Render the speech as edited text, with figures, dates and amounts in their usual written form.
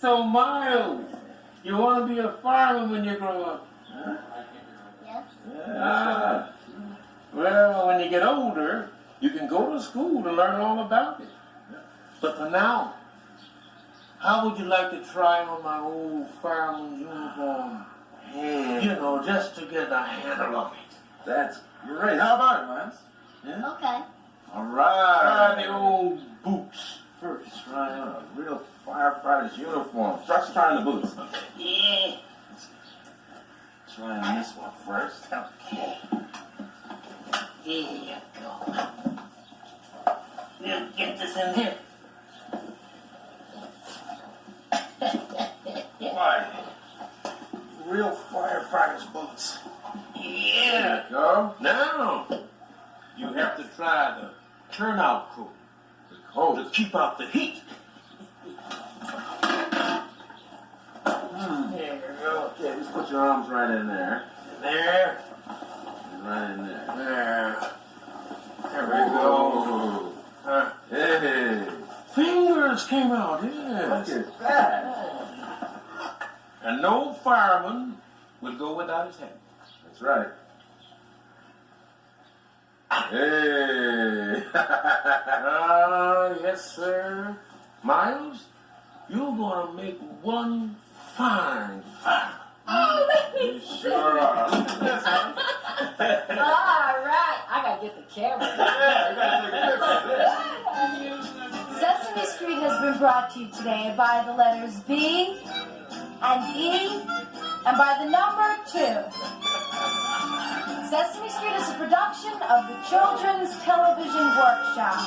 So, Miles, you want to be a fireman when you grow up? Huh? Yes. Yeah. Well, when you get older, you can go to school to learn all about it. But for now, how would you like to try on my old fireman's uniform? You know, just to get a handle on it. That's great. How about it, Miles? Yeah? Okay. All right. Try the old boots first. Try on a real firefighter's uniform. Let's try on the boots. Yeah. Try on this one first. Okay. Here you go. Now get this in here. Why? Real firefighter's boots. Yeah. Go. Now, you have to try the turnout coat to keep out the heat. There you go. Okay, just put your arms right in there. There. Right in there. There. There we Oh. go. Hey. Fingers came out, Look yes. at that. And no fireman would go without his hat. That's right. Hey. Yes, sir. Miles, you're going to make one fine fireman. Oh, let me You sure are. All right. I got to get the camera. Yeah, you gotta take a picture of this. Sesame Street has been brought to you today by the letters B and E and by the number 2. Sesame Street is a production of the Children's Television Workshop.